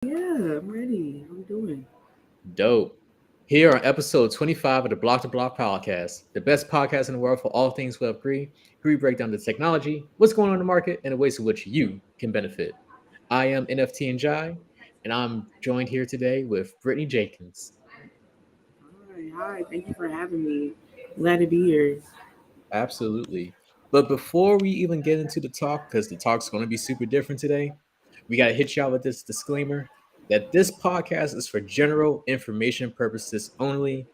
Yeah, I'm ready. How we doing? Dope. Here on episode 25 of the Bloc podcast, the best podcast in the world for all things Web3, we break down the technology, what's going on in the market, and the ways in which you can benefit. I am NFT and Jai, and I'm joined here today with Brittany Jenkins. Hi. Thank you for having me. Glad to be here. Absolutely. But before we even get into the talk, because the talk's going to be super different today, we got to hit y'all with this disclaimer that this podcast is for general information purposes only.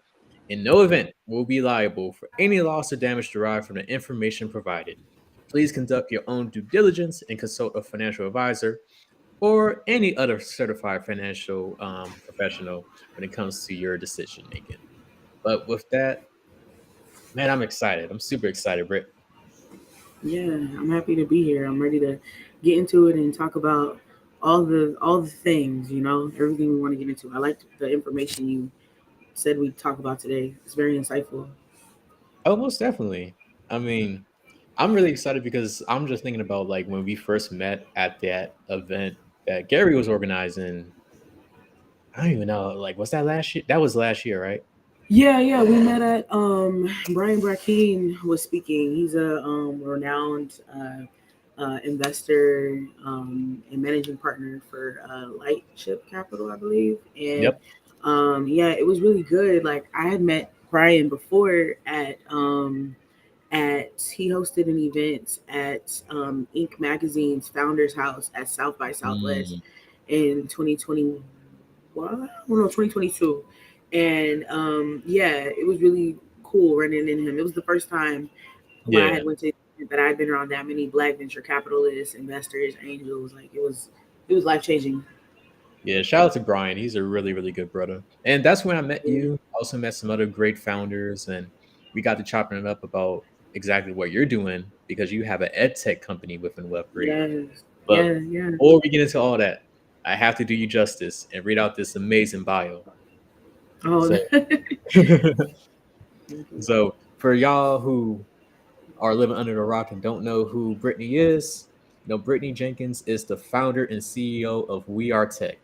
In no event will be liable for any loss or damage derived from the information provided. Please conduct your own due diligence and consult a financial advisor or any other certified financial professional when it comes to your decision making. But with that, man, I'm excited. I'm super excited, Britt. Yeah, I'm happy to be here. I'm ready to get into it and talk about all the things, everything we want to get into. I liked the information you said we talk about today. It's very insightful. Oh, most definitely. I mean, I'm really excited because I'm just thinking about like when we first met at that event that Gary was organizing. I don't even know. Like, was that last year? That was last year, right? Yeah. We met at Brian Brackeen was speaking. He's a renowned investor and managing partner for Lightship Capital, I believe. And Yep. yeah, it was really good. Like I had met Brian before at he hosted an event at Inc. Magazine's Founders House at South by Southwest Mm, in 2020. Well, I don't know, 2022. And yeah, it was really cool running into him. It was the first time when I yeah. had went to that I'd been around that many black venture capitalists, investors, angels. Like it was life changing. Yeah. Shout out to Brian. He's a really, really good brother. And that's when I met you. I also met some other great founders, and we got to chopping it up about exactly what you're doing because you have an EdTech company within Web3. Yes, But yeah. before we get into all that, I have to do you justice and read out this amazing bio. Oh, So, so for y'all who are living under the rock and don't know who Brittany is, Brittany Jenkins is the founder and CEO of We Are Tech,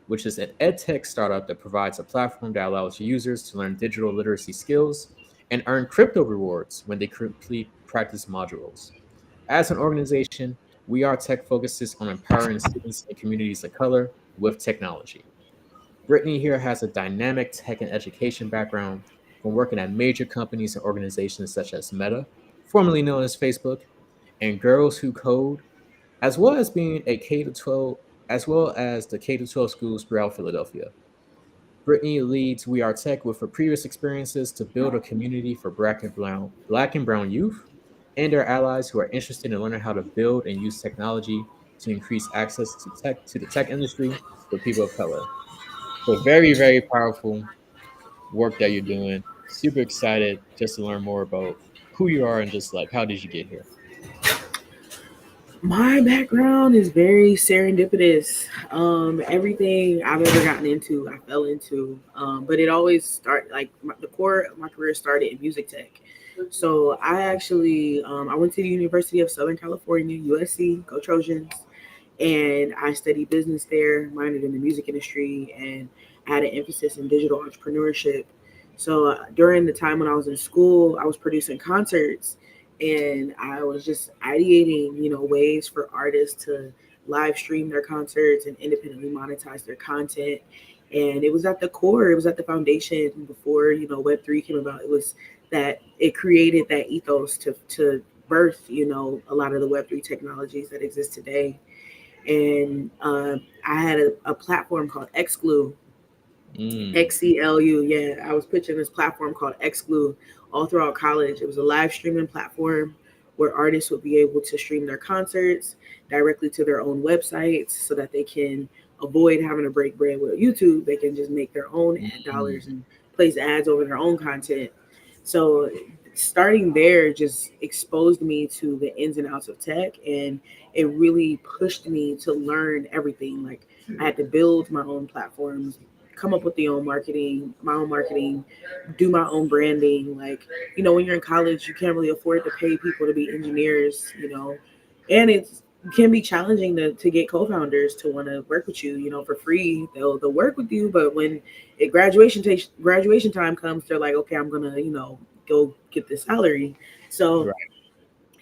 which is an edtech startup that provides a platform that allows users to learn digital literacy skills and earn crypto rewards when they complete practice modules. As an organization, We Are Tech focuses on empowering students and communities of color with technology. Brittany here has a dynamic tech and education background from working at major companies and organizations such as Meta, formerly known as Facebook, and Girls Who Code, as well as being a K to 12, as well as the K to 12 schools throughout Philadelphia. Brittany leads We Are Tech with her previous experiences to build a community for black and brown youth and their allies who are interested in learning how to build and use technology to increase access to the tech industry for people of color. So very, very powerful work that you're doing. Super excited just to learn more about who you are and just like how did you get here? My background is very serendipitous. Everything I've ever gotten into, I fell into. But it always started like the core of my career started in music tech. So I went to the University of Southern California, USC, go Trojans, and I studied business there, minored in the music industry, and I had an emphasis in digital entrepreneurship. So during the time when I was in school, I was producing concerts, and I was just ideating, ways for artists to live stream their concerts and independently monetize their content. And it was at the core, it was at the foundation before Web3 came about. It was that it created that ethos to birth a lot of the Web3 technologies that exist today. And I had a platform called Xglue, Mm, XCLU. Yeah, I was pitching this platform called Xglue all throughout college. It was a live streaming platform where artists would be able to stream their concerts directly to their own websites so that they can avoid having to break bread with YouTube. They can just make their own ad dollars mm, and place ads over their own content. So starting there just exposed me to the ins and outs of tech, and it really pushed me to learn everything. Like I had to build my own platforms, come up with my own marketing, do my own branding. Like, when you're in college, you can't really afford to pay people to be engineers, and can be challenging to get co-founders to want to work with you, for free. They'll work with you, but when graduation time comes, they're like, okay, I'm gonna, go get the salary. So Right.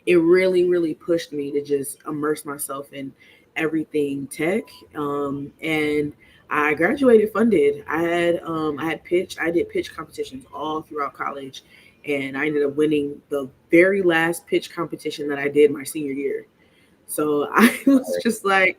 it really, really pushed me to just immerse myself in everything tech. And I graduated funded. I did pitch competitions all throughout college, and I ended up winning the very last pitch competition that I did my senior year. So I was just like,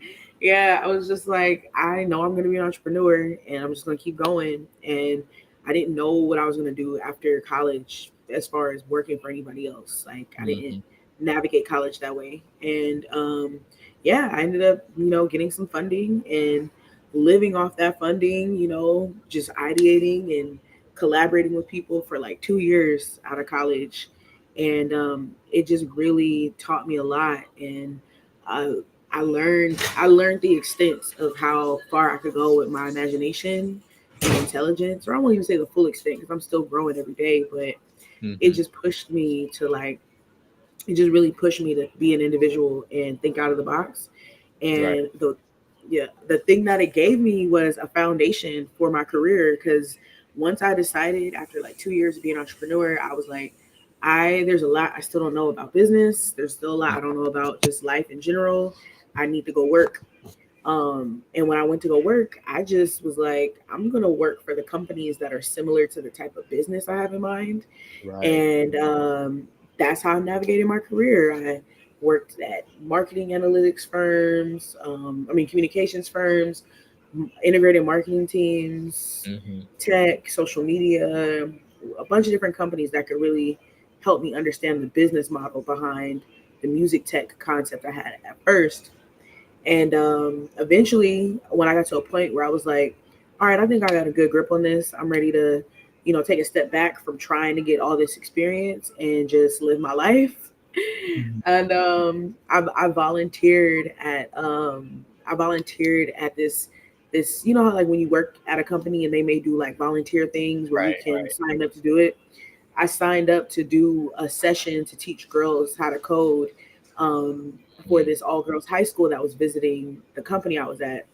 I know I'm going to be an entrepreneur and I'm just going to keep going. And I didn't know what I was going to do after college as far as working for anybody else. Like, I didn't Hmm. navigate college that way. And I ended up, getting some funding and living off that funding, just ideating and collaborating with people for like 2 years out of college. And it just really taught me a lot. And I I learned the extent of how far I could go with my imagination and intelligence, or I won't even say the full extent because I'm still growing every day. But it Hmm. just pushed me to it just really pushed me to be an individual and think out of the box. Right. And the thing that it gave me was a foundation for my career, because once I decided after like 2 years of being an entrepreneur, I was like, there's a lot I still don't know about business. There's still a lot I don't know about just life in general. I need to go work. And when I went to go work, I just was like, I'm gonna work for the companies that are similar to the type of business I have in mind. Right. And that's how I navigated my career. I worked at marketing analytics firms, communications firms, integrated marketing teams, Hmm. tech, social media, a bunch of different companies that could really help me understand the business model behind the music tech concept I had at first. And eventually, when I got to a point where I was like, all right, I think I got a good grip on this. I'm ready to, take a step back from trying to get all this experience and just live my life. And I volunteered at this, how like when you work at a company and they may do like volunteer things where you Right. can sign up to do it. I signed up to do a session to teach girls how to code, um, for Mm. this all girls high school that was visiting the company I was at.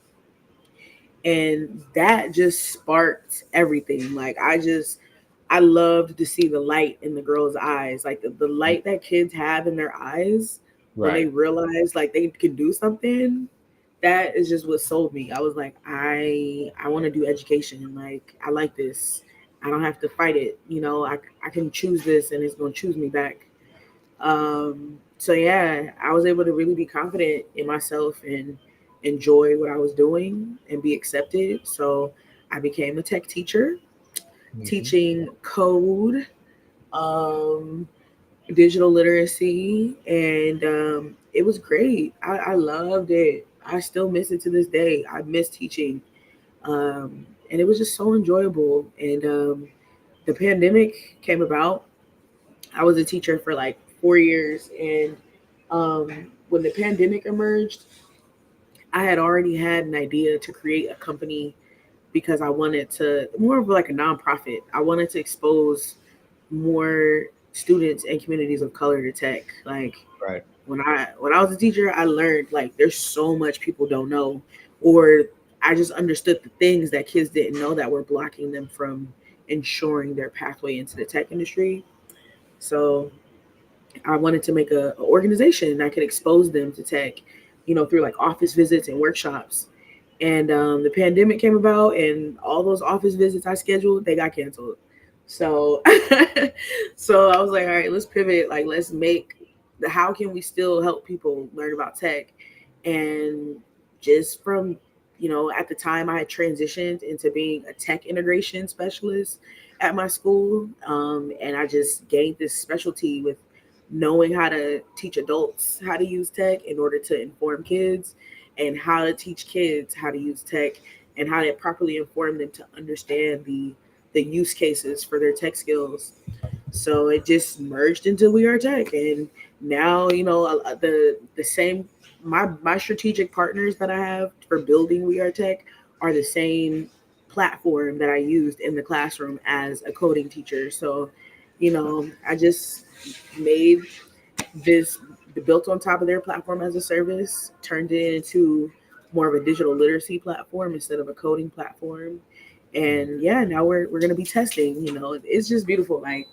And that just sparked everything. Like, I loved to see the light in the girls' eyes, like the light that kids have in their eyes when they Right. realize like they can do something. That is just what sold me. I was like, I want to do education. Like, I like this. I don't have to fight it. I can choose this and it's going to choose me back. So yeah, I was able to really be confident in myself and enjoy what I was doing and be accepted. So I became a tech teacher, Hmm. teaching code, um, digital literacy, and it was great. I loved it. I still miss it to this day. I miss teaching, and it was just so enjoyable. And the pandemic came about. I was a teacher for like 4 years, and when the pandemic emerged, I had already had an idea to create a company because I wanted to more of like a nonprofit. I wanted to expose more students and communities of color to tech. Like, Right. when I was a teacher, I learned like there's so much people don't know, or I just understood the things that kids didn't know that were blocking them from ensuring their pathway into the tech industry. So I wanted to make a organization that could expose them to tech, through like office visits and workshops. And the pandemic came about, and all those office visits I scheduled, they got canceled. So, so I was like, all right, let's pivot. Like, let's make how can we still help people learn about tech? And just from, at the time I had transitioned into being a tech integration specialist at my school, and I just gained this specialty with knowing how to teach adults how to use tech in order to inform kids, and how to teach kids how to use tech and how to properly inform them to understand the use cases for their tech skills. So it just merged into We Are Tech, and now the same my strategic partners that I have for building We Are Tech are the same platform that I used in the classroom as a coding teacher. So, I just made this built on top of their platform as a service, turned it into more of a digital literacy platform instead of a coding platform. And yeah, now we're gonna be testing. It's just beautiful. Like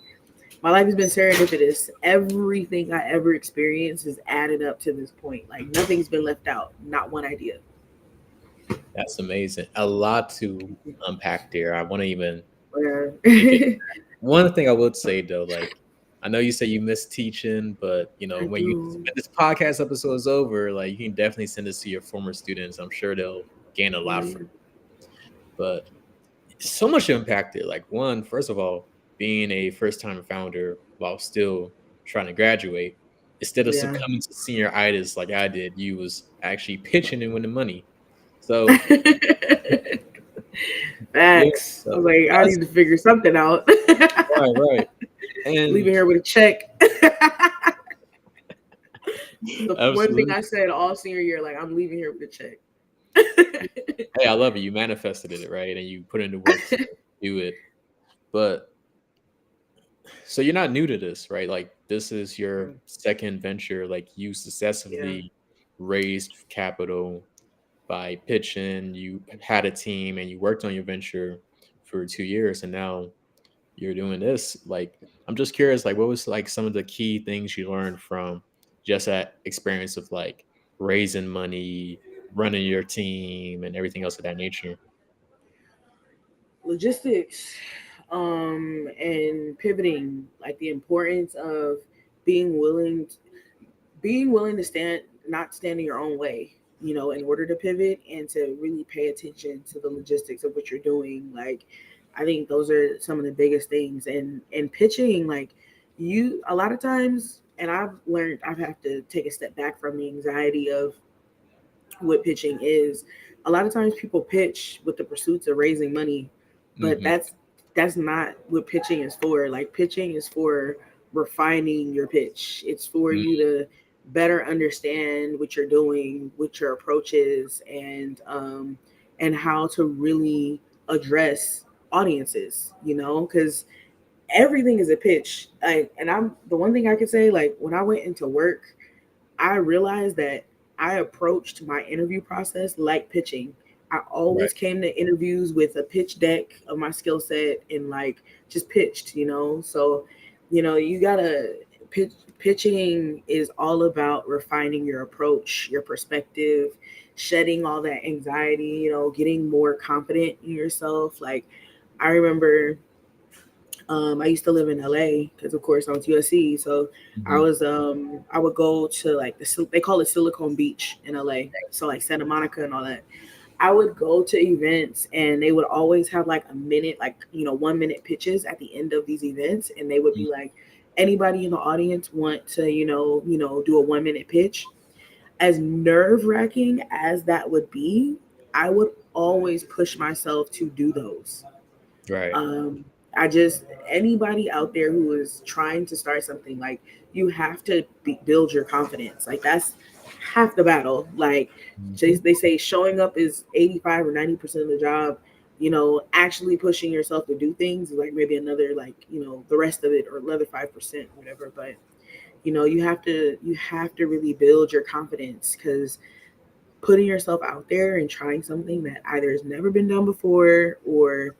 my life has been serendipitous. Everything I ever experienced is added up to this point. Like nothing's been left out. Not one idea. That's amazing. A lot to unpack there. I want to even get Yeah. one thing I would say though, like I know you say you miss teaching, but I when do. when this podcast episode is over, like you can definitely send this to your former students. I'm sure they'll gain a lot from Yeah, it. But so much impacted. Like one, first of all, being a first time founder while still trying to graduate, instead of yeah. succumbing to senioritis like I did, you was actually pitching and winning money. So yeah, Facts. I was so like, I that's need to figure something out. right. And Leaving here with a check. The one thing absolutely. I said all senior year, like I'm leaving here with a check. Hey, I love it. You manifested it, right? And you put in the work to do it. But so you're not new to this, right? Like this is your second venture. Like you Yeah. successfully raised capital by pitching, you had a team and you worked on your venture for 2 years and now you're doing this. Like I'm just curious, like what was like some of the key things you learned from just that experience of like raising money, running your team and everything else of that nature? Logistics, and pivoting, like the importance of being willing to stand, not stand in your own way, in order to pivot and to really pay attention to the logistics of what you're doing. Like I think those are some of the biggest things. And pitching, like you a lot of times, and I've learned I've have to take a step back from the anxiety of what pitching is. A lot of times people pitch with the pursuits of raising money, but Hmm. that's not what pitching is for. Like pitching is for refining your pitch. It's for you to better understand what you're doing, what your approach is, and how to really address audiences, because everything is a pitch. And I'm the one thing I can say, like when I went into work, I realized that I approached my interview process like pitching. I Right. always came to interviews with a pitch deck of my skill set and like just pitched. So, you gotta pitching is all about refining your approach, your perspective, shedding all that anxiety, getting more confident in yourself. Like I remember I used to live in LA because, of course, I went to USC. So Hmm. I would go to like they call it Silicon Beach in LA. So like Santa Monica and all that. I would go to events and they would always have like a minute, like, 1 minute pitches at the end of these events. And they would be like, anybody in the audience want to, do a 1 minute pitch? As nerve wracking as that would be, I would always push myself to do those. Right. um I just, anybody out there who is trying to start something, like you have to build your confidence. Like that's half the battle. Like Hmm. they say showing up is 85 or 90% of the job. Actually pushing yourself to do things is like maybe another, like, the rest of it, or another 5% or whatever. But you have to really build your confidence, because putting yourself out there and trying something that either has never been done before, or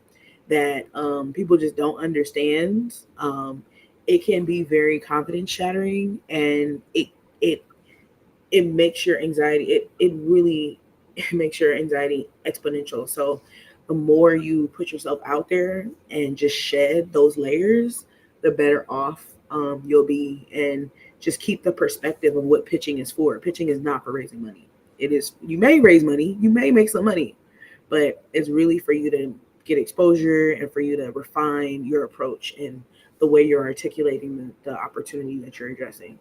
that people just don't understand, it can be very confidence shattering, and it it makes your anxiety, it really it makes your anxiety exponential. So the more you put yourself out there and just shed those layers, the better off you'll be. And just keep the perspective of what pitching is for. Pitching is not for raising money. It is, you may raise money, you may make some money, but it's really for you to get exposure and for you to refine your approach and the way you're articulating the opportunity that you're addressing.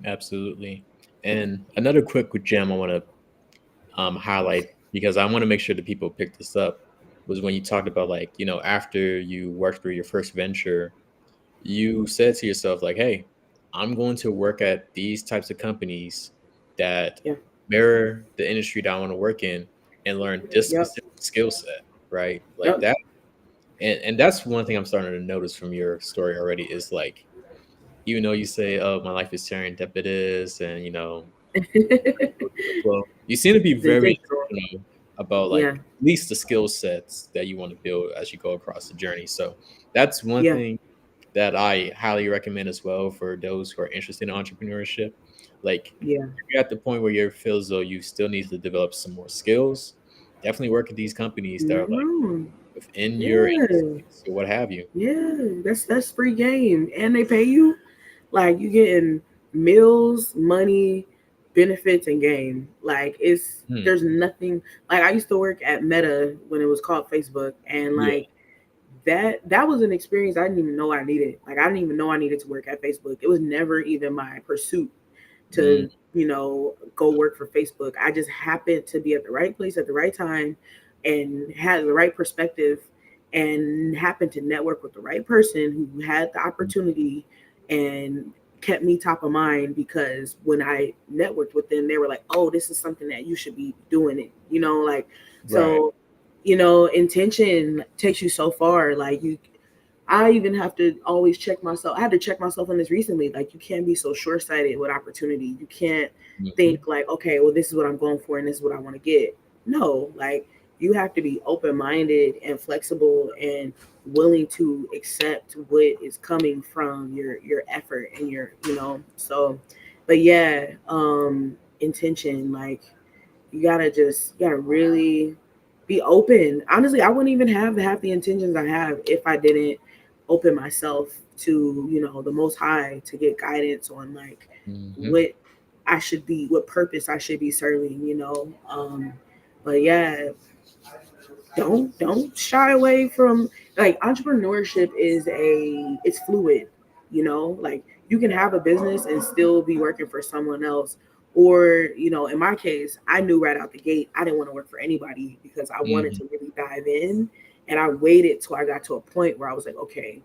Absolutely. And another quick gem I want to highlight because I want to make sure that people pick this up was when you talked about like after you worked through your first venture, you said to yourself like, "Hey, I'm going to work at these types of companies that Yeah. mirror the industry that I want to work in and learn this Yep. specific skill set." Right, like Yep. that. And that's one thing I'm starting to notice from your story already is like even though you say, "Oh, my life is serendipitous," and It's go with the flow, you seem to be very intentional. intentional about Yeah, like at least the skill sets that you want to build as you go across the journey. So that's one yeah, thing that I highly recommend as well for those who are interested in entrepreneurship. Like, yeah. if you're at the point where you feel as though you still need to develop some more skills, definitely work at these companies that are like No, within your yeah, industry, so what have you. yeah. That's free game, and they pay you. Like you getting meals, money, benefits, and game. Like it's Hmm. there's nothing. Like I used to work at Meta when it was called Facebook, and Yeah. like that was an experience I didn't even know I needed. Like I didn't even know I needed to work at Facebook. It was never even my pursuit Mm, to go work for Facebook. I just happened to be at the right place at the right time and had the right perspective and happened to network with the right person who had the opportunity and kept me top of mind because when I networked with them, they were like, "Oh, this is something that you should be doing it." Like right. so intention takes you so far. Like I even have to always check myself. I had to check myself on this recently. Like, you can't be so short sighted with opportunity. You can't Hmm. think, like, okay, well, this is what I'm going for and this is what I want to get. No, like, you have to be open minded and flexible and willing to accept what is coming from your effort and so but yeah, intention, like you gotta really be open. Honestly, I wouldn't even have half the intentions I have if I didn't open myself to, the most high to get guidance on like Hmm. what what purpose I should be serving. But yeah, don't shy away from like entrepreneurship it's fluid, like you can have a business and still be working for someone else. Or in my case, I knew right out the gate I didn't want to work for anybody because I wanted Hmm. to really dive in, and I waited till I got to a point where I was like, okay,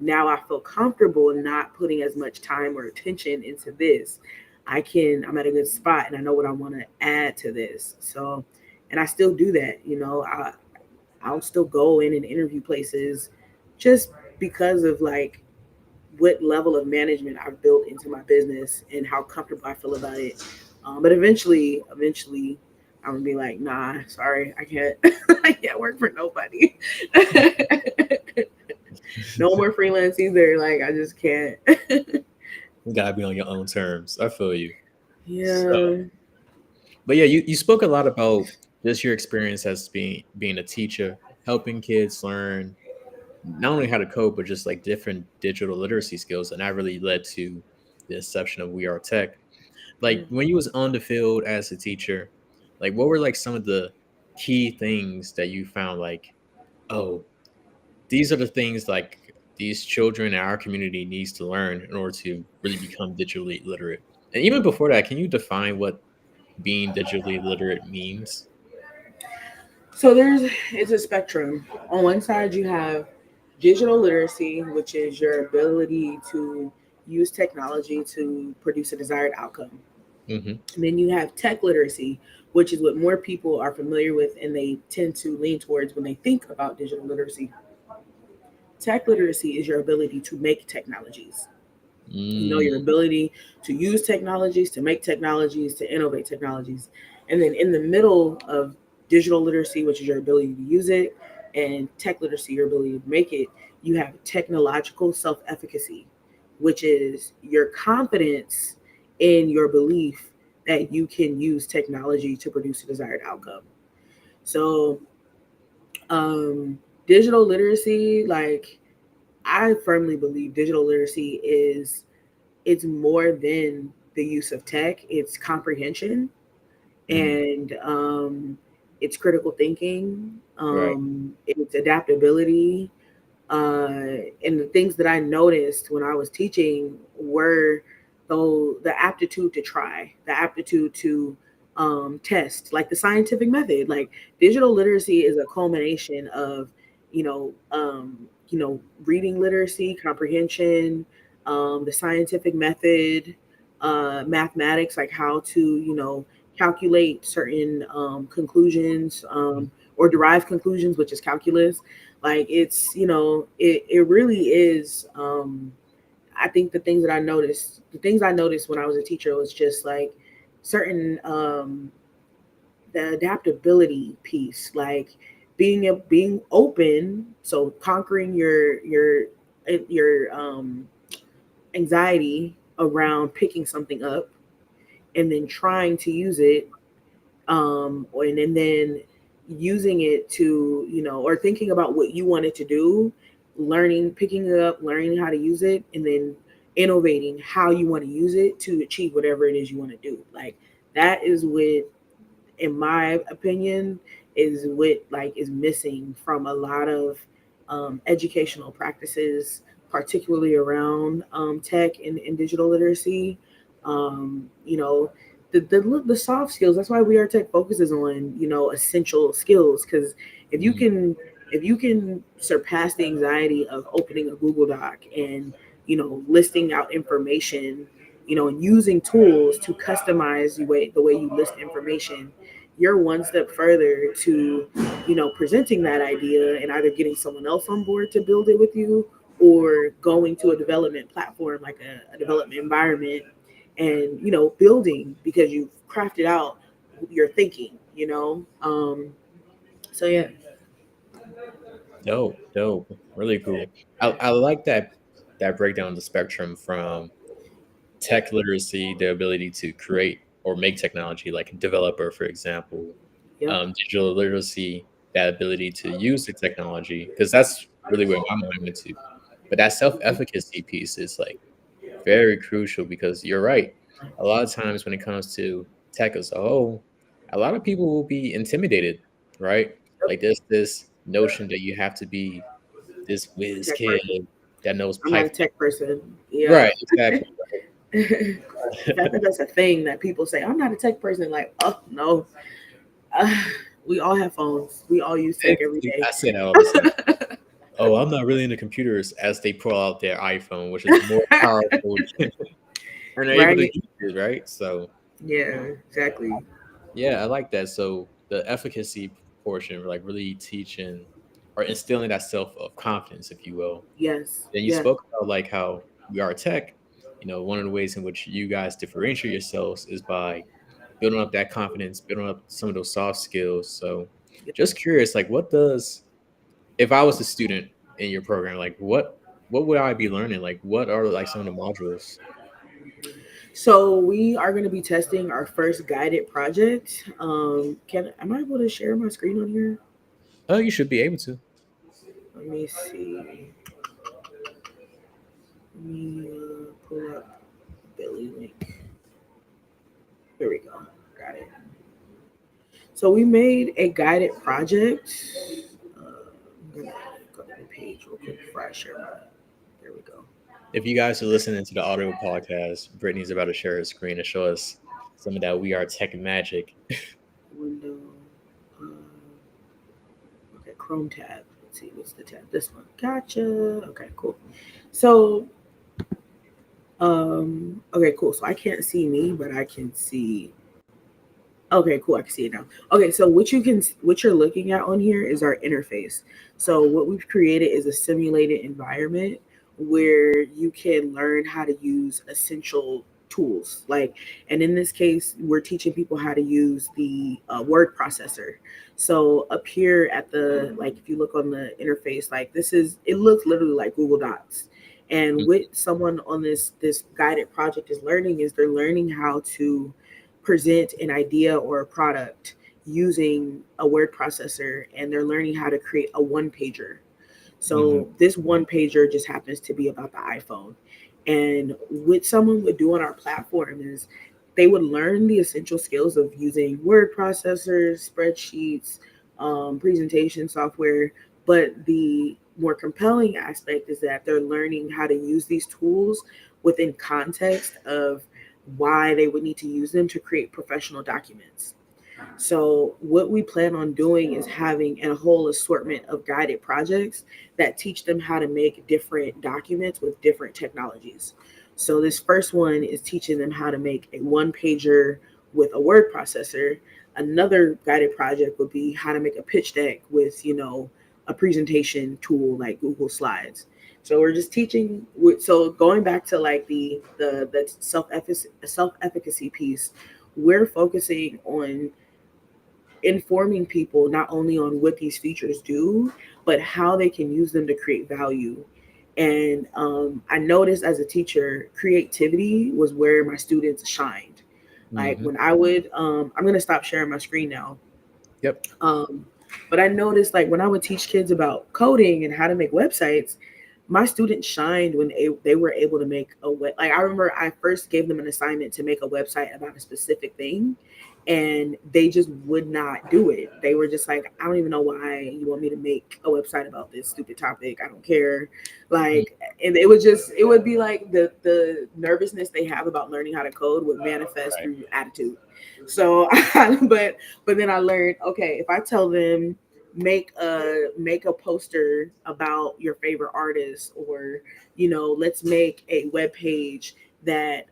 now I feel comfortable not putting as much time or attention into this. I'm at a good spot and I know what I want to add to this. So, and I still do that. I'll still go in and interview places just because of like what level of management I've built into my business and how comfortable I feel about it. But eventually, I'm gonna be like, nah, sorry, I can't, I can't work for nobody. No more freelance either. Like, I just can't. You gotta be on your own terms. I feel you. So, Yeah, but yeah, you spoke a lot about just your experience as being a teacher, helping kids learn not only how to code, but just like different digital literacy skills. And that really led to the inception of We Are Tech. yeah. Like when you was on the field as a teacher, like what were like some of the key things that you found like, oh, these are the things like these children in our community needs to learn in order to really become digitally literate. And even before that, can you define what being digitally literate means? So it's a spectrum. On one side, you have digital literacy, which is your ability to use technology to produce a desired outcome. Hmm. And then you have tech literacy, which is what more people are familiar with and they tend to lean towards when they think about digital literacy. Tech literacy is your ability to make technologies. Your Mm, ability to use technologies, to make technologies, to innovate technologies. And then in the middle of digital literacy, which is your ability to use it, and tech literacy, your ability to make it, you have technological self efficacy, which is your confidence in your belief that you can use technology to produce a desired outcome. So, um, digital literacy, like, I firmly believe digital literacy it's more than the use of tech. It's comprehension mm, and it's critical thinking. right. It's adaptability. And the things that I noticed when I was teaching were though the aptitude to try, the aptitude to test, like the scientific method. Like digital literacy is a culmination of, reading literacy, comprehension, the scientific method, mathematics, like how to, calculate certain conclusions or derive conclusions, which is calculus. Like it really is I think the things I noticed when I was a teacher was just like certain the adaptability piece, like being open, so conquering your anxiety around picking something up and then trying to use it, and then using it to, or thinking about what you wanted to do, learning, picking it up, learning how to use it, and then innovating how you want to use it to achieve whatever it is you want to do. Like that is what, in my opinion, is what like is missing from a lot of educational practices, particularly around tech and digital literacy. You know, the soft skills. That's why We Are Tech focuses on, essential skills, because if you Mhm. can if you can surpass the anxiety of opening a Google Doc and, listing out information, and using tools to customize the way you list information, you're one step further to, presenting that idea and either getting someone else on board to build it with you, or going to a development platform like a development environment and, building because you've crafted out your thinking. So yeah. Dope, dope, really cool. I like that breakdown of the spectrum from tech literacy, the ability to create or make technology, like a developer, for example, Yep. digital literacy, that ability to use the technology, because that's really where my mind went to. But that self-efficacy piece is like very crucial because you're right. A lot of times when it comes to tech as a whole, a lot of people will be intimidated, right? Like there's this notion that you have to be this whiz Tech kid person. that knows I'm not a Python. tech person. Yeah. Right, exactly. The fact that that's a thing that people say, I'm not a tech person, like, oh no. Uh, we all have phones. We all use tech every day. I say that all the time. Oh, I'm not really into computers as they pull out their iPhone, which is more powerful and they're able to Right? use it, right? So Yeah, exactly. yeah, I like that. So the efficacy portion, like really teaching or instilling that self of confidence, if you will. Yes. Then you Yeah. spoke about like how we are tech. One of the ways in which you guys differentiate yourselves is by building up that confidence, building up some of those soft skills. So just curious, like what does if I was a student in your program, like what would I be learning? Like what are like some of the modules? So we are going to be testing our first guided project. Can am I able to share my screen on here? Oh, you should be able to. Let me see. Let me pull up Billy link. Here we go. Got it. So we made a guided project. I'm gonna go to the page real quick before I share my. There we go. If you guys are listening to the audio podcast, Brittany's about to share her screen to show us some of that We Are Tech magic. Window. Um, okay, Chrome tab. Let's see, what's the tab? This one. Gotcha. Okay, cool. So, okay, cool. So I can't see me, but I can see. Okay, cool. I can see it now. Okay, so what you're looking at on here is our interface. So what we've created is a simulated environment where you can learn how to use essential tools. Like, and in this case, we're teaching people how to use the word processor. So up here at the, like, if you look on the interface, like it looks literally like Google Docs. And Mm, what someone on this guided project is learning is they're learning how to present an idea or a product using a word processor, and they're learning how to create a one pager. mhm, So this one pager just happens to be about the iPhone. And what someone would do on our platform is they would learn the essential skills of using word processors, spreadsheets, presentation software. But the more compelling aspect is that they're learning how to use these tools within context of why they would need to use them to create professional documents. So, what we plan on doing is having a whole assortment of guided projects that teach them how to make different documents with different technologies. So, this first one is teaching them how to make a one pager with a word processor. Another guided project would be how to make a pitch deck with, a presentation tool like Google Slides. So we're just teaching. So going back to like the self efficacy piece, we're focusing on informing people not only on what these features do, but how they can use them to create value. And I noticed as a teacher, creativity was where my students shined. Like Hmm. when I would, I'm gonna stop sharing my screen now. Yep. Um, but I noticed like when I would teach kids about coding and how to make websites, my students shined when they were able to make a web. Like I remember I first gave them an assignment to make a website about a specific thing, and they just would not do it. They were just like, I don't even know why you want me to make a website about this stupid topic. I don't care. Mm. Like, and it would just it would be like the nervousness they have about learning how to code would manifest Right. through attitude. So, but then I learned, okay, if I tell them make a poster about your favorite artist, or let's make a web page that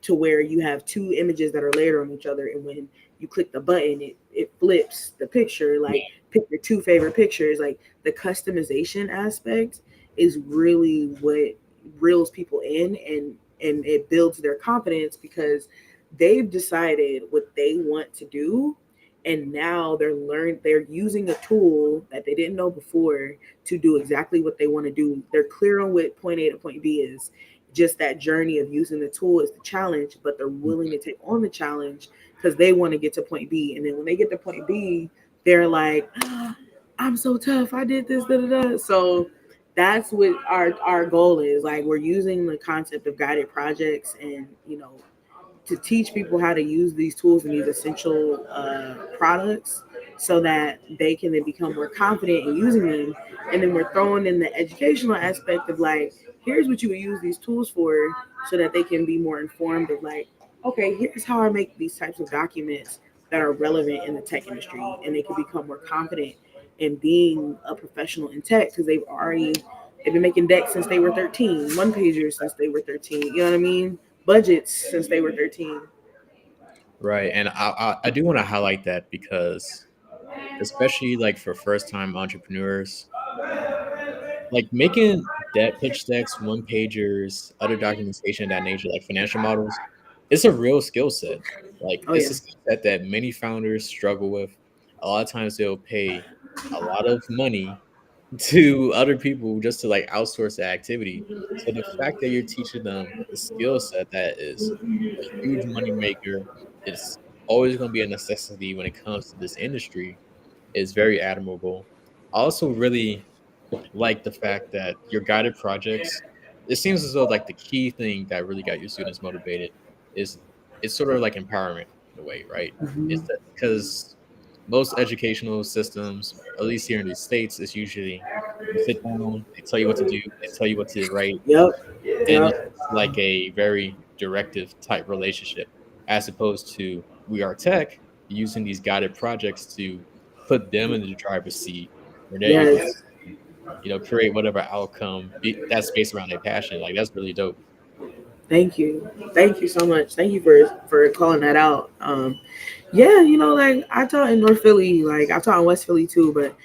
to where you have two images that are layered on each other, and when you click the button it flips the picture, Yeah. like pick your two favorite pictures. Like the customization aspect is really what reels people in, and it builds their confidence because they've decided what they want to do, and now they're using a tool that they didn't know before to do exactly what they want to do. They're clear on what point A to point B is. Just that journey of using the tool is the challenge, but they're willing to take on the challenge because they want to get to point B. And then when they get to point B, they're like, "Ah, I'm so tough. I did this, da, da, da." So that's what our goal is. Like we're using the concept of guided projects, and to teach people how to use these tools and these essential products so that they can then become more confident in using them. And then we're throwing in the educational aspect of like, here's what you would use these tools for, so that they can be more informed of like, okay, here's how I make these types of documents that are relevant in the tech industry, and they can become more confident in being a professional in tech because they've been making decks since they were 13, one pagers since they were 13. You know what I mean? Budgets since they were 13. Right. And I do want to highlight that because, especially like for first time entrepreneurs, like making debt pitch decks, one pagers, other documentation of that nature, like financial models, it's a real skill set. Like Oh it's yeah. a skill set that many founders struggle with. A lot of times they'll pay a lot of money to other people just to like outsource the activity. So the fact that you're teaching them the skill set that is a huge money maker, it's always going to be a necessity when it comes to this industry, is very admirable. I also really like the fact that your guided projects, it seems as though like the key thing that really got your students motivated is it's sort of like empowerment in a way, right? It's Mhm. that because most educational systems, at least here in the States, is usually you sit down, they tell you what to do, they tell you what to write, Yep. and Yep. it's like a very directive type relationship, as opposed to We Are Tech using these guided projects to put them in the driver's seat where they're able Yes. to, create whatever outcome that's based around their passion. Like that's really dope. Thank you. Thank you so much. Thank you for calling that out. Yeah, like I taught in North Philly, like I taught in West Philly too, but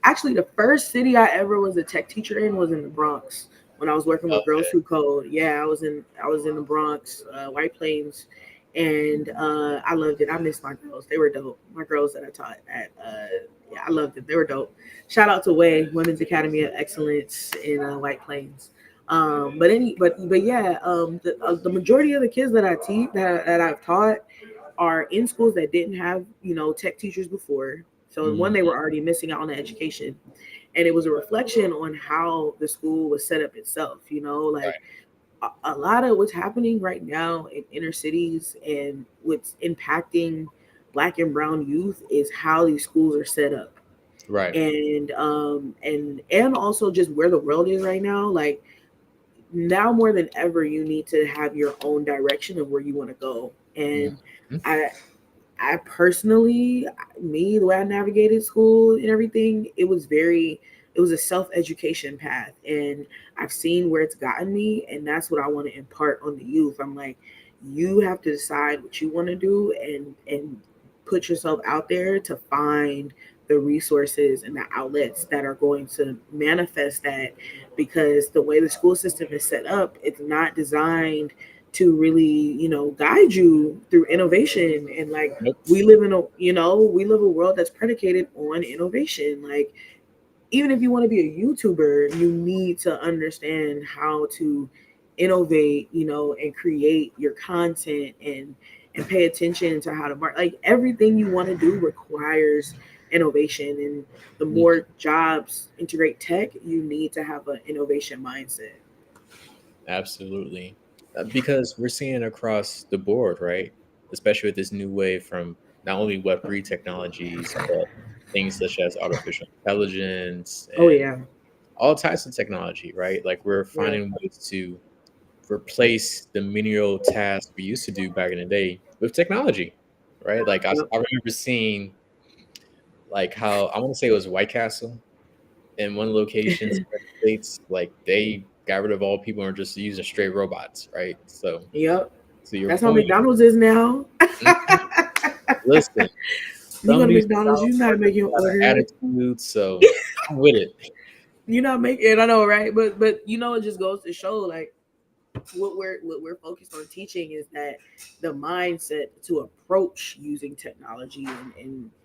actually the first city I ever was a tech teacher in was in the Bronx when I was working with Girls Okay. Who Code. Yeah, I was in the Bronx, White Plains, and I loved it. I missed my girls. They were dope. My girls that I taught at yeah, I loved it. They were dope. Shout out to Way Women's Academy of Excellence in White Plains. But yeah, the majority of the kids that I teach that I've taught are in schools that didn't have tech teachers before. So one, they Mhm. were already missing out on the education, and it was a reflection on how the school was set up itself. Like Right. a lot of what's happening right now in inner cities and what's impacting Black and brown youth is how these schools are set up, Right. and also just where the world is right now. Like now more than ever, you need to have your own direction of where you want to go. And Mhm. I I personally, me, the way I navigated school and everything, it was a self education path. And I've seen where it's gotten me. And that's what I want to impart on the youth. I'm like, you have to decide what you want to do, and put yourself out there to find the resources and the outlets that are going to manifest that, because the way the school system is set up, it's not designed to really, guide you through innovation. And like, Nope. we live a world that's predicated on innovation. Like, even if you want to be a YouTuber, you need to understand how to innovate, and create your content, and pay attention to how to market. Like, everything you want to do requires innovation, and the Mm, more jobs integrate tech, you need to have an innovation mindset. absolutely. Because we're seeing it across the board, right? Especially with this new wave from not only Web3 technologies, but things such as artificial intelligence Oh and yeah, all types of technology, right? Like we're yeah, finding ways to replace the menial tasks we used to do back in the day with technology, right? Like yep, I remember seeing like how I want to say it was White Castle in one location, states like they got rid of all people and are just using straight robots, right? So yep. to your That's how point, McDonald's is now. mhm, listen, You some go of to these McDonald's, South you know how to make workers your got an order. attitude, so I'm with it. You're not making. I know, right? But it just goes to show, like, what we're focused on teaching is that the mindset to approach using technology,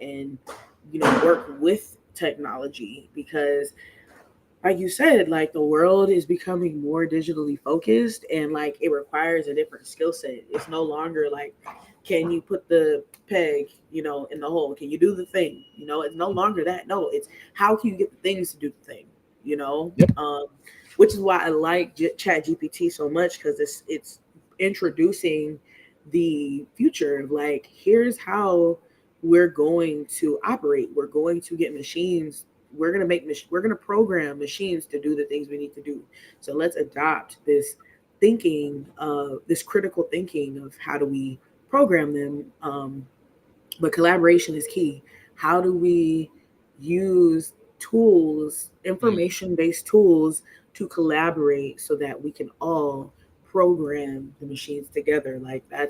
and work with technology, because, like you said, like, the world is becoming more digitally focused, and like, it requires a different skill set. It's no longer like, can you put the peg, in the hole? Can you do the thing? It's no longer that. No, it's how can you get the things to do the thing. You know, Yep. um, which is why I like Chat GPT so much, because it's introducing the future of, like, here's how we're going to operate. We're going to get machines. We're going to program machines to do the things we need to do. So let's adopt this critical thinking of how do we program them. But collaboration is key. How do we use tools, Mm, information based tools, to collaborate so that we can all program the machines together? Like, I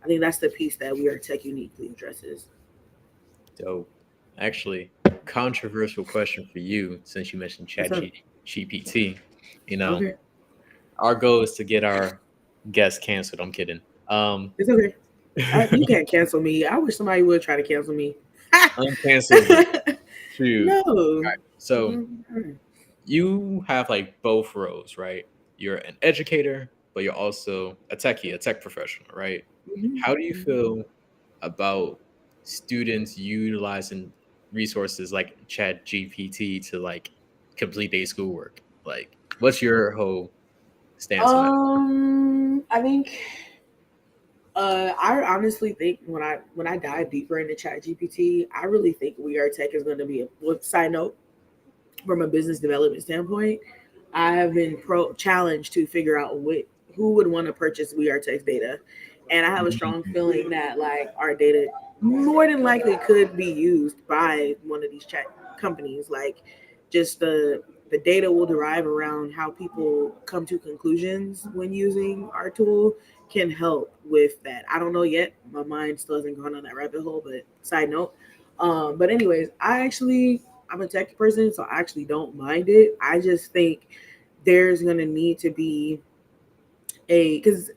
think that's the piece that We Are Tech uniquely addresses. dope. Actually, controversial question for you since you mentioned What's up? GPT. You know, Okay, our goal is to get our guests canceled. I'm kidding. Um, it's okay. You can't cancel me. I wish somebody would try to cancel me. uncancelable. Shoot. No. So Mhm. you have like both roles, right? You're an educator, but you're also a techie, a tech professional, right? Mhm. How do you Mhm. feel about students utilizing resources like Chat GPT to like complete their schoolwork? Like, what's your whole stance on that? I think I honestly think, when I dive deeper into Chat GPT, I really think We Are Tech is going to be a, well, side note, from a business development standpoint, I have been challenged to figure out who would want to purchase We Are Tech's data, and I have a strong Mm, feeling that, like, our data more than likely could be used by one of these chat companies. Like, just the data will derive around how people come to conclusions when using our tool, can help with that. I don't know yet. My mind still hasn't gone on that rabbit hole, but side note. But anyways, I'm a tech person, so I actually don't mind it. I just think there's gonna need to be because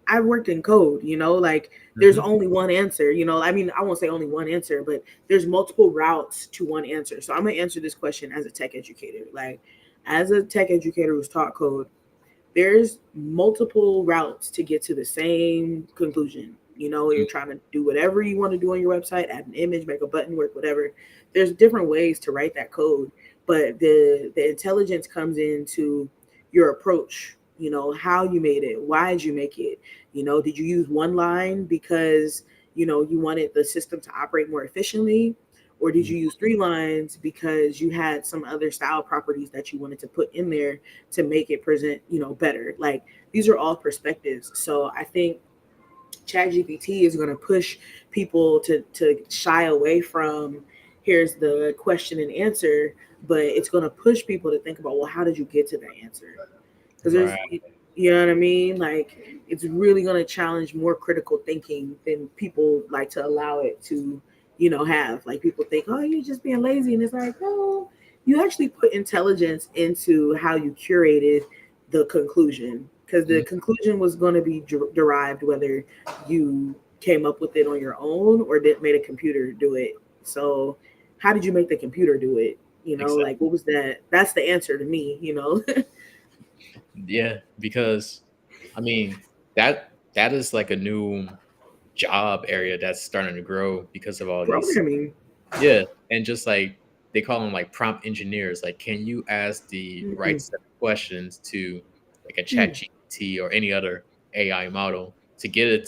I've worked in code, like, there's mhm. only one answer, I mean, I won't say only one answer, but there's multiple routes to one answer. So I'm gonna answer this question as a tech educator. Like, as a tech educator who's taught code, there's multiple routes to get to the same conclusion. You're trying to do whatever you want to do on your website, add an image, make a button work, whatever. There's different ways to write that code, but the intelligence comes into your approach. How you made it, why did you make it? Did you use one line because you wanted the system to operate more efficiently, or did you use three lines because you had some other style properties that you wanted to put in there to make it present, better? Like, these are all perspectives. So I think ChatGPT is going to push people to shy away from, here's the question and answer, but it's going to push people to think about, well, how did you get to that answer? Because Right. you know what I mean? Like, it's really going to challenge more critical thinking than people like to allow it to have. Like people think, oh, you're just being lazy, and it's like, no, you actually put intelligence into how you curated the conclusion, because the Mhm. conclusion was going to be derived whether you came up with it on your own or did made a computer do it. So how did you make the computer do it? Like Exactly. what was that? That's the answer to me. Yeah, because I mean that is like a new job area that's starting to grow because of all these. Programming. Yeah, and just like they call them like prompt engineers. Like, can you ask the right Mhm. set of questions to like a chat Hmm. GPT or any other AI model to get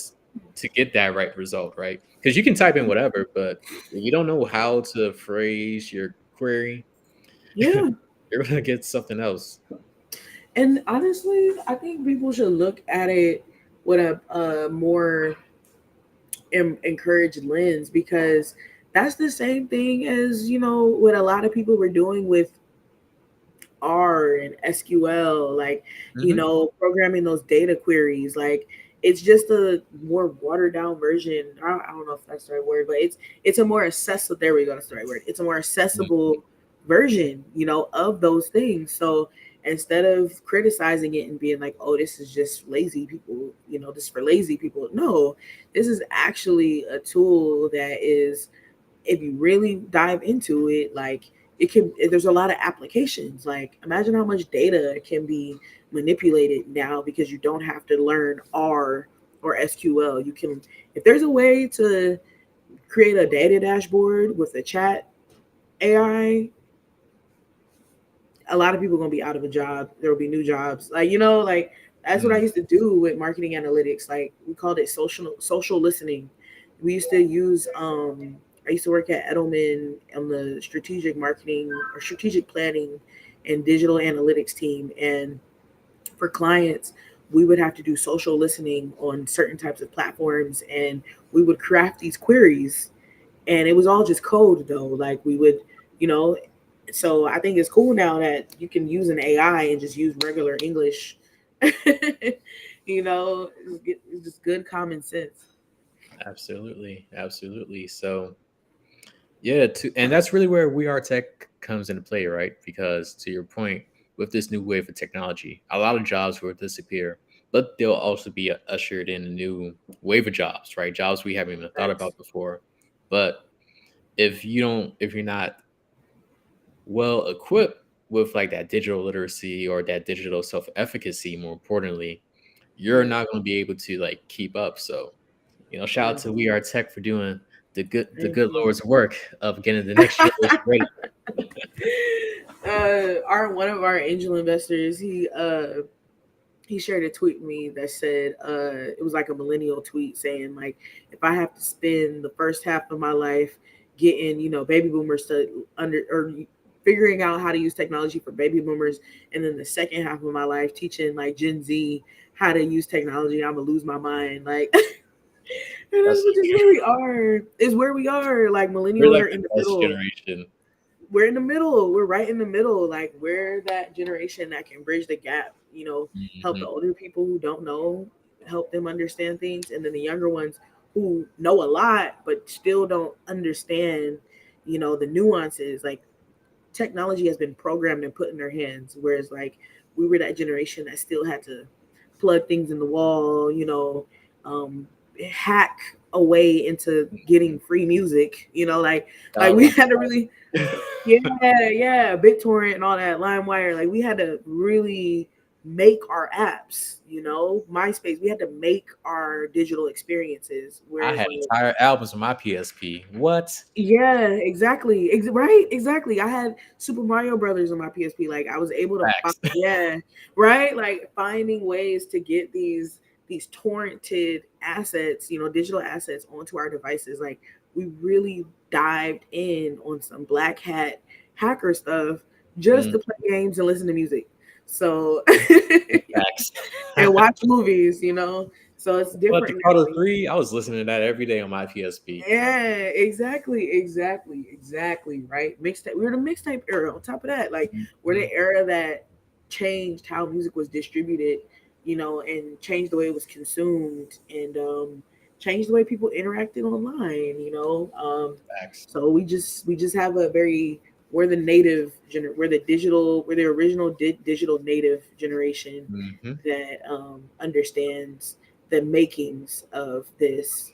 that right result, right? Because you can type in whatever, but if you don't know how to phrase your query, Yeah. you're gonna get something else. And honestly, I think people should look at it with a more encouraged lens, because that's the same thing as, what a lot of people were doing with R and SQL, like, Hmm. programming those data queries. Like, it's just a more watered down version. I don't know if that's the right word, but it's a more accessible. There we go. That's the right word. It's a more accessible version, of those things. So instead of criticizing it and being like, "Oh, this is just lazy people," this is for lazy people. No, this is actually a tool that is, if you really dive into it, like it can, there's a lot of applications. Like imagine how much data can be manipulated now because you don't have to learn R or SQL. You can, if there's a way to create a data dashboard with a chat AI, a lot of people are going to be out of a job. There will be new jobs. Like, like that's what I Mm. used to do with marketing analytics. Like we called it social listening. We used to use I used to work at Edelman on the strategic marketing or strategic planning and digital analytics team. And for clients, we would have to do social listening on certain types of platforms, and we would craft these queries, and it was all just code though. Like we would, you know, so I think it's cool now that you can use an AI and just use regular English. It's just good common sense. Absolutely, absolutely. So yeah, and that's really where We Are Tech comes into play, right? Because to your point, with this new wave of technology, a lot of jobs will disappear, but they'll also be ushered in a new wave of jobs, right? Jobs we haven't even thought Facts. about before. But if you're not well equipped with like that digital literacy or that digital self efficacy, more importantly, you're Mhm. not going to be able to like keep up. So, shout out Yeah. to We Are Tech for doing the Thank good you. Lord's work of getting the next generation ready. Our one of our angel investors, he shared a tweet with me that said, it was like a millennial tweet saying, like, if I have to spend the first half of my life getting, baby boomers to under or figuring out how to use technology for baby boomers, and then the second half of my life teaching like Gen Z how to use technology, I'm gonna lose my mind. Like, and That's that's just where we are. Is where we are. Like We're millennials like are the in the best middle. generation. We're in the middle. We're right in the middle. Like we're that generation that can bridge the gap. Help the Mhm. older people who don't know, help them understand things, and then the younger ones who know a lot but still don't understand, the nuances. Like technology has been programmed and put in their hands, whereas like we were that generation that still had to plug things in the wall, um, hack a way into getting free music, like we Like, had to really, yeah, yeah, BitTorrent and all that, LimeWire. Like we had to really make our apps, MySpace. We had to make our digital experiences. I Whereas had like, entire albums on my PSP. What? yeah, exactly, right, exactly. I had Super Mario Brothers on my PSP. Like I was able to find, Facts. yeah, right, like finding ways to get these torrented assets, digital assets onto our devices. Like we really dived in on some black hat hacker stuff just Mm, to play games and listen to music. So facts. and watch movies, So it's But the different Carter now. 3, I was listening to that every day on my PSP. Yeah, exactly. Right, mixtape. We're the mixtape era. On top of that, like we're Mhm. the era that changed how music was distributed, and changed the way it was consumed, and change the way people interacted online. Facts. So we just have a very we're the native we're the digital we're the original digital native generation Hmm. that understands the makings of this.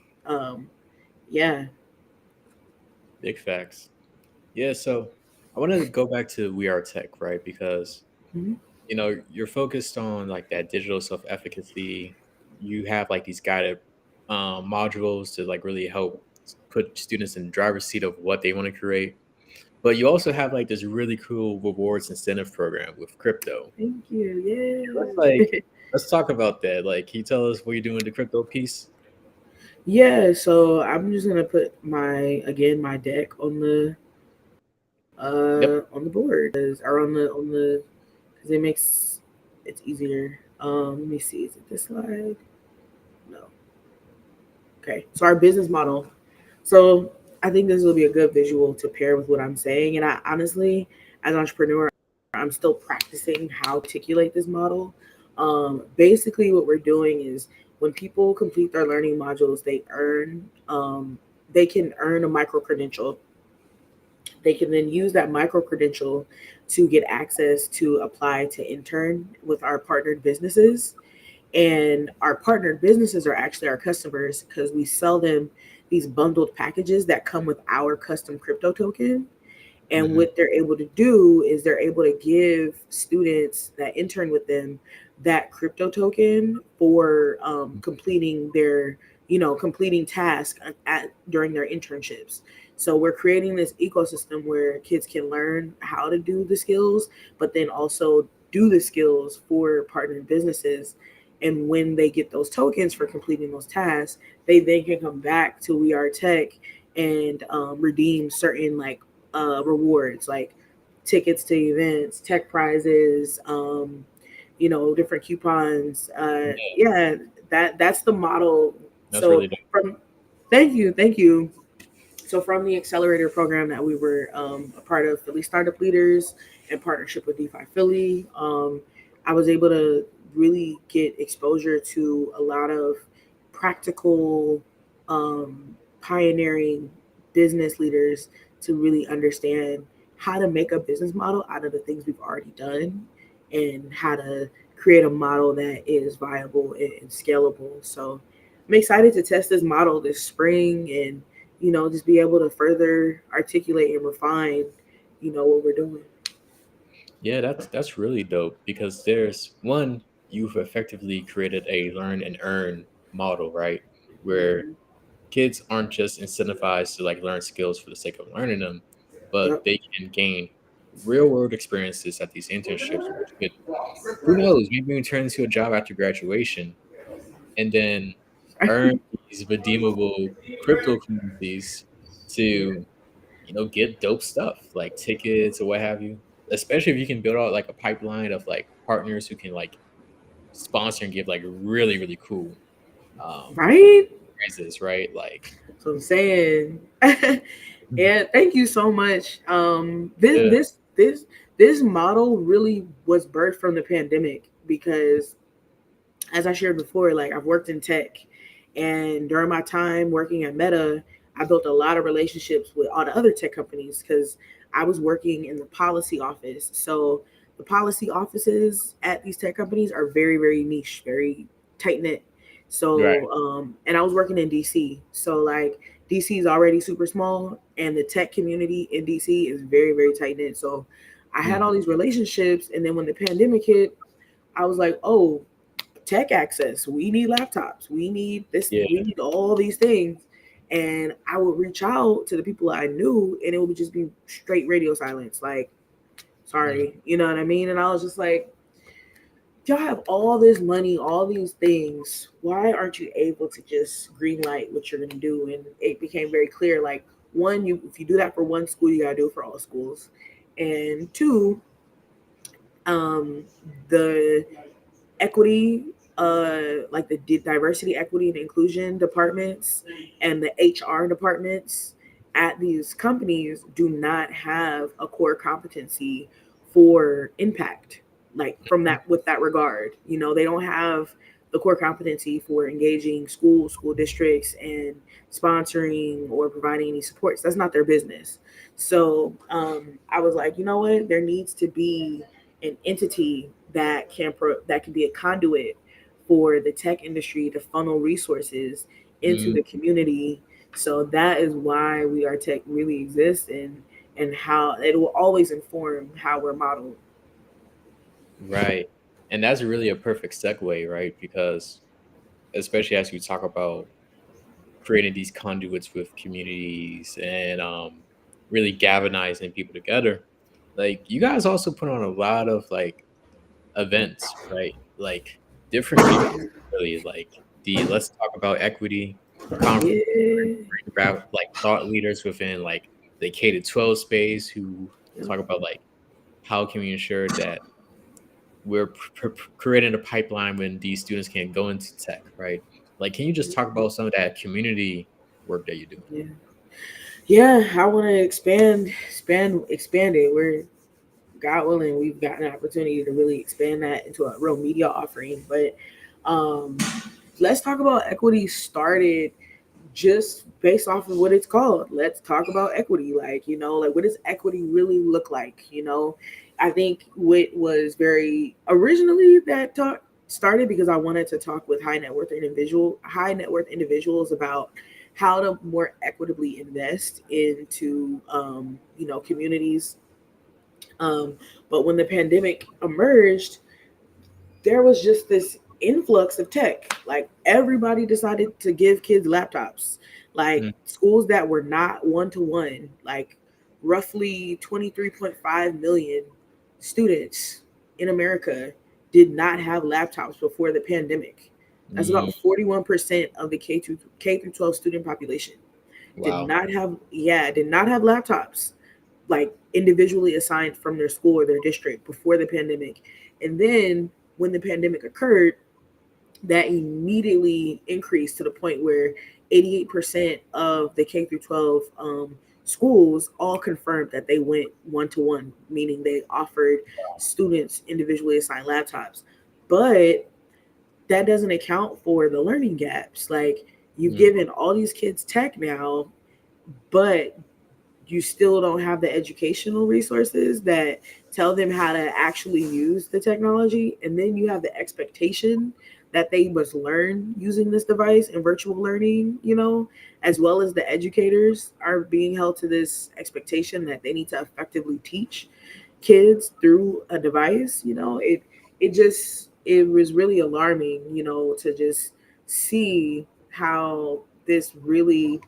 Yeah. Big facts. Yeah, so I wanted to go back to We Are Tech, right? Because Mhm. you're focused on like that digital self-efficacy. You have like these guided modules to like really help put students in the driver's seat of what they want to create. But you also have like this really cool rewards incentive program with crypto. Thank Let's you. like Yeah. let's talk about that. Like, can you tell us what you're doing with the crypto piece? Yeah, so I'm just gonna put my deck Yep. on the board or on the because it makes it's easier. Let me see, is it this slide? No. Okay, so our business model. So I think this will be a good visual to pair with what I'm saying. And I honestly, as an entrepreneur, I'm still practicing how to articulate this model. Basically, what we're doing is when people complete their learning modules, they can earn a micro credential. They can then use that micro credential to get access to apply to intern with our partnered businesses. And our partnered businesses are actually our customers because we sell them these bundled packages that come with our custom crypto token. And Hmm. what they're able to do is they're able to give students that intern with them that crypto token for completing tasks during their internships. So we're creating this ecosystem where kids can learn how to do the skills, but then also do the skills for partnered businesses. And when they get those tokens for completing those tasks, they then can come back to We Are Tech and redeem certain rewards like tickets to events, tech prizes, different coupons. Yeah, that's the model. That's So really dope. from thank you. So from the accelerator program that we were a part of, Philly Startup Leaders, in partnership with DeFi Philly, I was able to really get exposure to a lot of practical, um, pioneering business leaders to really understand how to make a business model out of the things we've already done and how to create a model that is viable and scalable. So I'm excited to test this model this spring and just be able to further articulate and refine, what we're doing. Yeah, that's really dope because there's one, you've effectively created a learn and earn model, right? Where Mhm. kids aren't just incentivized to like learn skills for the sake of learning them, but Yep. they can gain real world experiences at these internships, which could, who knows, maybe even turn into a job after graduation, and then earn these redeemable crypto currencies to get dope stuff like tickets or what have you. Especially if you can build out like a pipeline of like partners who can like sponsor and give like really really cool um Right? prizes, right? Like, So I'm saying, yeah, thank you so much. This yeah, this this this model really was birthed from the pandemic because, as I shared before, like I've worked in tech, and during my time working at Meta, I built a lot of relationships with all the other tech companies because I was working in the policy office. So the policy offices at these tech companies are very, very niche, very tight knit. right. So, and I was working in DC. So, like, DC is already super small, and the tech community in DC is very, very tight knit. So, I had all Mhm. these relationships. And then when the pandemic hit, I was like, oh, tech access. We need laptops. We need this. Yeah. We need all these things. And I would reach out to the people I knew, and it would just be straight radio silence. Like, Mhm. sorry, you know what I mean? And I was just like, y'all have all this money, all these things. Why aren't you able to just green light what you're gonna do? And it became very clear. Like, one, you if you do that for one school, you gotta do it for all schools. And two, um, the equity, like the diversity, equity, and inclusion departments and the HR departments at these companies do not have a core competency for impact. Like from that, with that regard, they don't have the core competency for engaging schools, school districts, and sponsoring or providing any supports. That's not their business. So I was like, you know what? There needs to be an entity that that can be a conduit for the tech industry to funnel resources into Mm, the community. So that is why We Are Tech really exists, and how it will always inform how we're modeled. right. And that's really a perfect segue, right? Because especially as we talk about creating these conduits with communities and really galvanizing people together, like you guys also put on a lot of like events, right? Like different people, really like the Let's Talk About Equity conference, Yeah. like thought leaders within like the K to 12 space who talk about like how can we ensure that we're creating a pipeline when these students can go into tech, right? Like, can you just talk about some of that community work that you're doing? Yeah. Yeah, I want to expand it. We're God willing, we've gotten an opportunity to really expand that into a real media offering. But um, let's talk about equity. Started just based off of what it's called. Let's talk about equity. Like, like what does equity really look like? I think what was very originally that talk started because I wanted to talk with high net worth individuals about how to more equitably invest into communities. um, but when the pandemic emerged, there was just this influx of tech. Like everybody decided to give kids laptops. Like Mm, schools that were not one to one, like roughly 23.5 million students in America did not have laptops before the pandemic. That's mm, about 41% of the K through 12 student population wow. did not have laptops like individually assigned from their school or their district before the pandemic. And then when the pandemic occurred, that immediately increased to the point where 88% of the K through 12 schools all confirmed that they went one to one, meaning they offered students individually assigned laptops. But that doesn't account for the learning gaps. Like you've Mm, given all these kids tech now, but you still don't have the educational resources that tell them how to actually use the technology. And then you have the expectation that they must learn using this device and virtual learning, as well as the educators are being held to this expectation that they need to effectively teach kids through a device. It was really alarming, to just see how this really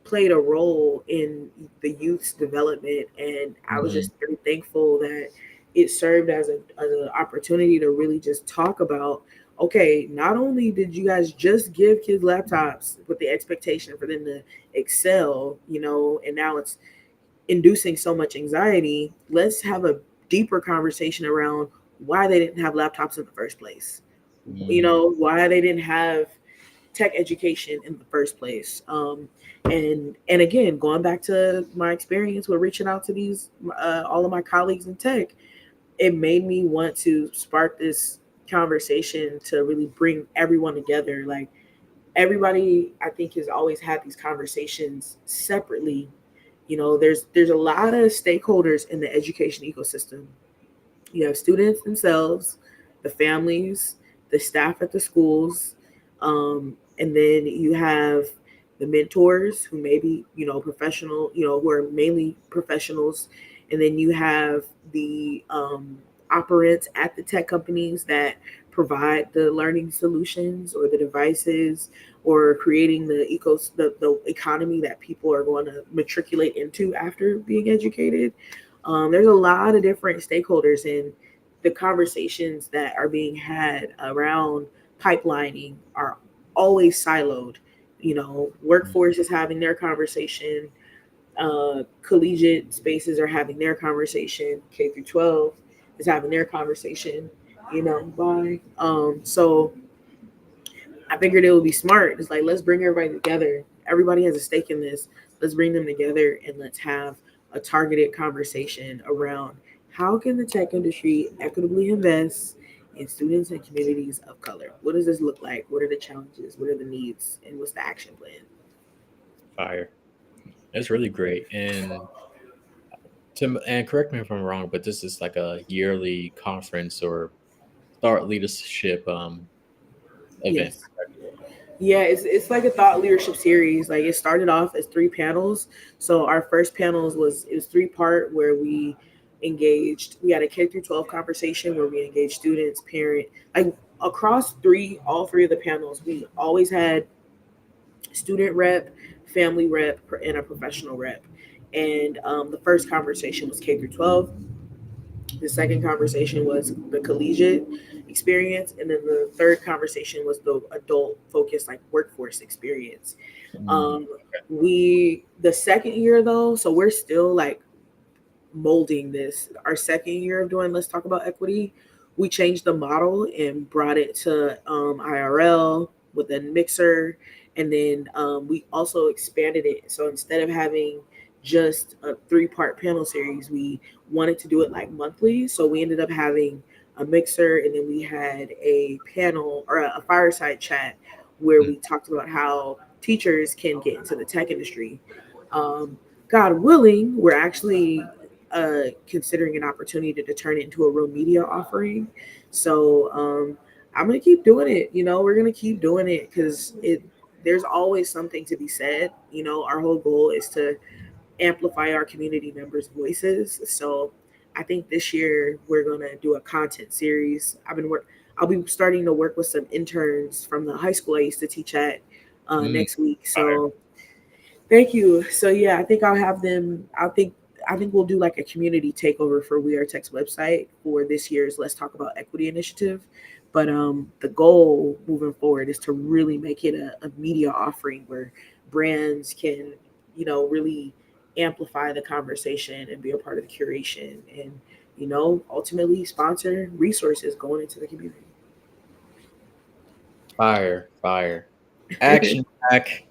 played a role in the youth's development. And I was mhm, just very thankful that it served as an opportunity to really just talk about, okay, not only did you guys just give kids laptops with the expectation for them to excel, and now it's inducing so much anxiety. Let's have a deeper conversation around why they didn't have laptops in the first place, mm, why they didn't have tech education in the first place. And again, going back to my experience with reaching out to these all of my colleagues in tech, it made me want to spark this conversation to really bring everyone together. Like everybody, I think, has always had these conversations separately. There's a lot of stakeholders in the education ecosystem. You have students themselves, the families, the staff at the schools, and then you have the mentors who may be, professional, who are mainly professionals, and then you have the operants at the tech companies that provide the learning solutions or the devices or creating the economy that people are going to matriculate into after being educated. There's a lot of different stakeholders, and the conversations that are being had around pipelining are always siloed. Workforce is having their conversation, collegiate spaces are having their conversation, K through 12 is having their conversation, so I figured it would be smart. It's like, let's bring everybody together. Everybody has a stake in this. Let's bring them together and let's have a targeted conversation around how can the tech industry equitably invest in students and communities of color. What does this look like? What are the challenges? What are the needs? And what's the action plan? Fire. That's really great. And correct me if I'm wrong, but this is like a yearly conference or thought leadership event. Yes. Yeah, it's like a thought leadership series. Like it started off as three panels. So our first panels was it was three part where we had a K through 12 conversation where we engaged students, parent, like across all three of the panels, we always had student rep, family rep, and a professional rep. And the first conversation was K through 12. The second conversation was the collegiate experience, and then the third conversation was the adult focused like workforce experience. Mm, Um, we the second year though, so we're still like molding this. Our second year of doing Let's Talk About Equity, we changed the model and brought it to IRL with a mixer. And then we also expanded it. So instead of having just a three-part panel series, we wanted to do it like monthly. So we ended up having a mixer, and then we had a panel or a fireside chat where mm, we talked about how teachers can get into the tech industry. Um, God willing, we're actually considering an opportunity to turn it into a real media offering. So I'm gonna keep doing it. We're gonna keep doing it because there's always something to be said. Our whole goal is to amplify our community members' voices. So I think this year we're gonna do a content series. I'll be starting to work with some interns from the high school I used to teach at mm, next week. fire. So thank you. So yeah, I think I'll have them. I think we'll do like a community takeover for We Are Tech's website for this year's Let's Talk About Equity initiative. But the goal moving forward is to really make it a media offering where brands can, really amplify the conversation and be a part of the curation and, ultimately sponsor resources going into the community. Fire. Fire. Action pack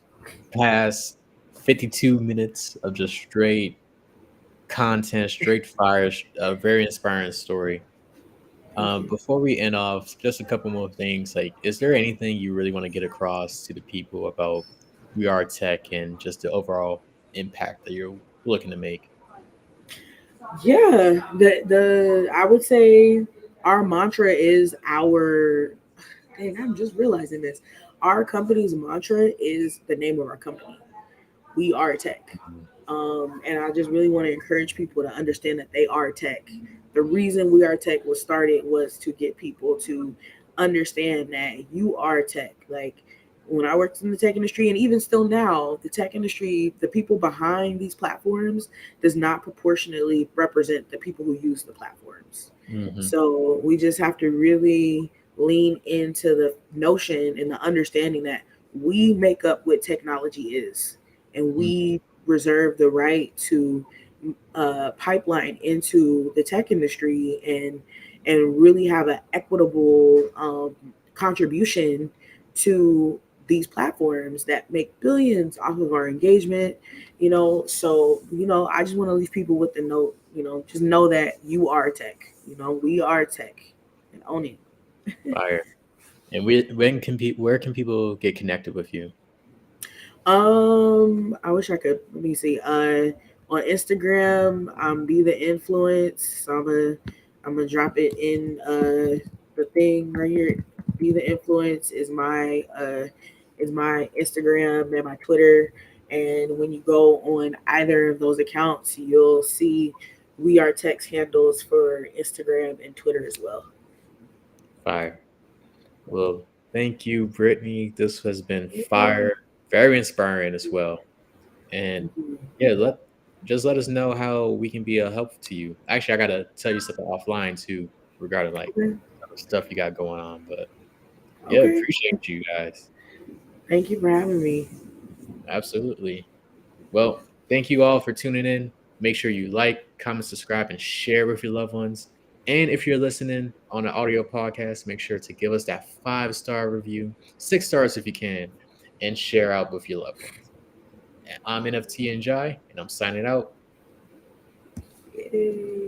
past 52 minutes of just straight content, straight fire, a very inspiring story. Thank you. Before we end off, just a couple more things. Like, is there anything you really want to get across to the people about We Are Tech and just the overall impact that you're looking to make? Yeah, the I would say our mantra is our. Dang, I'm just realizing this. Our company's mantra is the name of our company. We are tech. Mhm. And I just really want to encourage people to understand that they are tech. The reason We Are Tech was started was to get people to understand that you are tech. Like when I worked in the tech industry, and even still now, the tech industry, the people behind these platforms does not proportionately represent the people who use the platforms. Mhm. So we just have to really lean into the notion and the understanding that we make up what technology is, and Mhm. we reserve the right to pipeline into the tech industry and really have an equitable contribution to these platforms that make billions off of our engagement. So I just want to leave people with the note. Just know that you are tech. We are tech, and own it. Fire. And where can people get connected with you? I wish I could. Let me see. On Instagram, be the influence. So I'm gonna drop it in the thing right here. Be the influence is my Instagram and my Twitter. And when you go on either of those accounts, you'll see We Are Text handles for Instagram and Twitter as well. Fire. Well, thank you, Brittany. This has been Yeah. fire, very inspiring as well. And Mhm. yeah, let us know how we can be a help to you. Actually, I gotta tell you something offline too regarding like Okay. other stuff you got going on. But yeah, Okay. appreciate you guys. Thank you for having me. Absolutely. Well, thank you all for tuning in. Make sure you like, comment, subscribe, and share with your loved ones. And if you're listening on an audio podcast, make sure to give us that 5-star review, 6 stars if you can, and share out with your loved ones. I'm NFT and Jai, and I'm signing out. Yay.